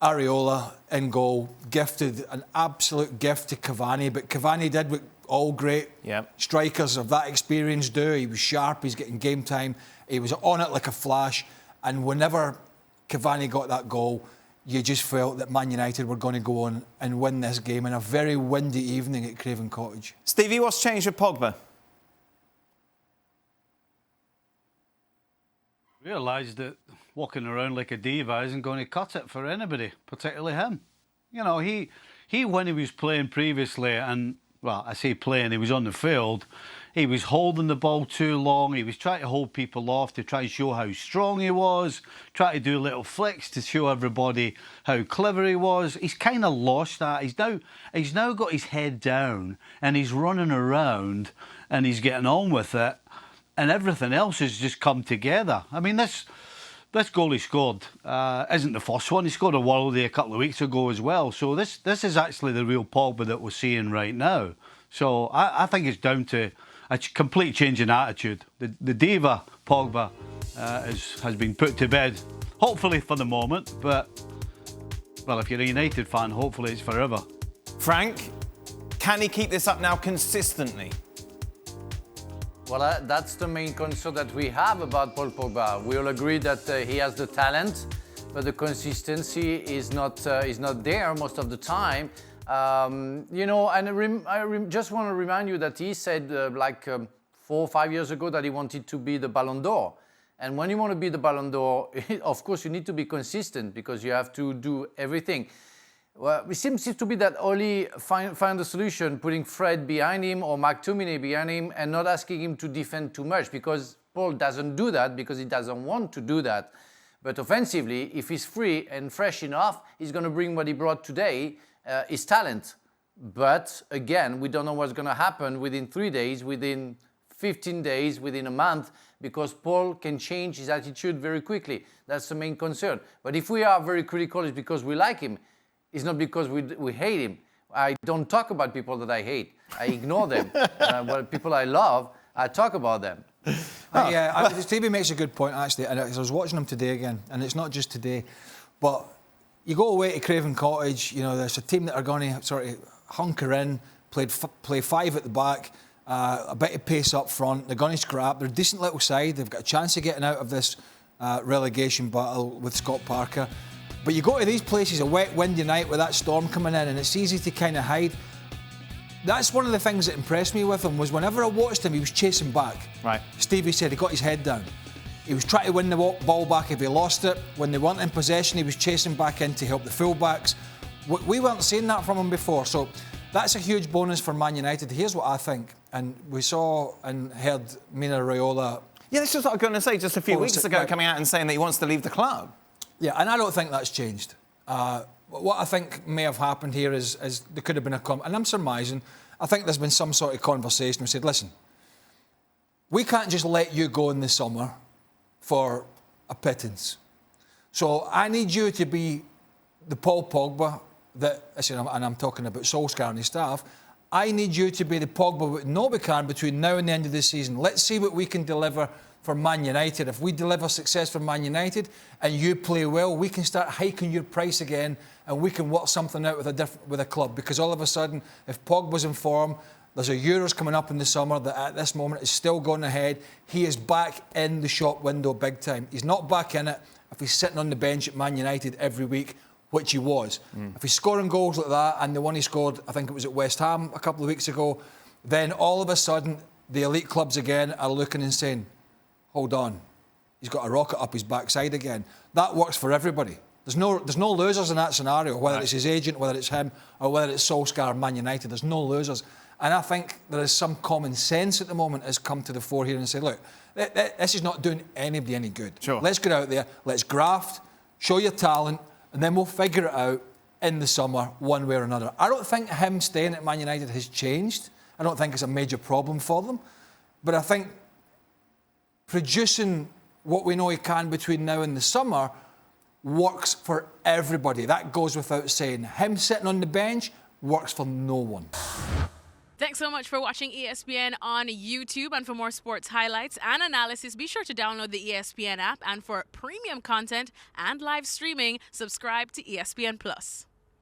Areola in goal, gifted, an absolute gift to Cavani, but Cavani did what all great strikers of that experience do. He was sharp, he's getting game time, he was on it like a flash, and whenever Cavani got that goal, you just felt that Man United were going to go on and win this game in a very windy evening at Craven Cottage. Stevie, what's changed with Pogba? Realised that walking around like a diva isn't going to cut it for anybody, particularly him. You know, he when he was playing previously, and, well, I say playing, he was on the field, he was holding the ball too long, he was trying to hold people off to try and show how strong he was, try to do little flicks to show everybody how clever he was. He's kind of lost that. He's now got his head down and he's running around and he's getting on with it, and everything else has just come together. I mean, this goal he scored isn't the first one. He scored a worldie a couple of weeks ago as well. So this is actually the real Pogba that we're seeing right now. So I think it's down to a complete change in attitude. The diva Pogba has been put to bed, hopefully for the moment. But, well, if you're a United fan, hopefully it's forever. Frank, can he keep this up now consistently? Well, that's the main concern that we have about Paul Pogba. We all agree that he has the talent, but the consistency is not there most of the time. You know, and I just want to remind you that he said 4 or 5 years ago that he wanted to be the Ballon d'Or. And when you want to be the Ballon d'Or, of course, you need to be consistent because you have to do everything. Well, it seems to be that Ole found the solution, putting Fred behind him or McTominay behind him and not asking him to defend too much, because Paul doesn't do that because he doesn't want to do that. But offensively, if he's free and fresh enough, he's going to bring what he brought today, his talent. But again, we don't know what's going to happen within 3 days, within 15 days, within a month, because Paul can change his attitude very quickly. That's the main concern. But if we are very critical, it's because we like him. It's not because we hate him. I don't talk about people that I hate. I ignore them. But people I love, I talk about them. Stevie makes a good point, actually. And I was watching him today again, and it's not just today, but you go away to Craven Cottage, you know, there's a team that are going to sort of hunker in, play five at the back, a bit of pace up front. They're going to scrap. They're a decent little side. They've got a chance of getting out of this relegation battle with Scott Parker. But you go to these places, a wet, windy night with that storm coming in, and it's easy to kind of hide. That's one of the things that impressed me with him, was whenever I watched him, he was chasing back. Right. Stevie said he got his head down. He was trying to win the ball back if he lost it. When they weren't in possession, he was chasing back in to help the fullbacks. We weren't seeing that from him before, so that's a huge bonus for Man United. Here's what I think, and we saw and heard Mino Raiola. Yeah, this is what I was going to say just a few weeks ago, coming out and saying that he wants to leave the club. Yeah, and I don't think that's changed. What I think may have happened here is there could have been and I'm surmising, I think there's been some sort of conversation. We said, listen, we can't just let you go in the summer for a pittance. So I need you to be the Paul Pogba that, and I'm talking about Solskjaer and his staff, I need you to be the Pogba that nobody can between now and the end of the season. Let's see what we can deliver for Man United. If we deliver success for Man United and you play well, we can start hiking your price again and we can work something out with a club. Because all of a sudden, if Pogba's in form, there's a Euros coming up in the summer that at this moment is still going ahead. He is back in the shop window big time. He's not back in it if he's sitting on the bench at Man United every week, which he was. If he's scoring goals like that, and the one he scored, I think it was at West Ham a couple of weeks ago, then all of a sudden, the elite clubs again are looking and saying, hold on, he's got a rocket up his backside again. That works for everybody. There's no losers in that scenario, whether it's his agent, whether it's him, or whether it's Solskjaer or Man United. There's no losers. And I think there is some common sense at the moment has come to the fore here and say, look, this is not doing anybody any good. Sure. Let's get out there, let's graft, show your talent, and then we'll figure it out in the summer, one way or another. I don't think him staying at Man United has changed. I don't think it's a major problem for them. But I think producing what we know he can between now and the summer works for everybody. That goes without saying. Him sitting on the bench works for no one. Thanks so much for watching ESPN on YouTube. And for more sports highlights and analysis, be sure to download the ESPN app. And for premium content and live streaming, subscribe to ESPN Plus.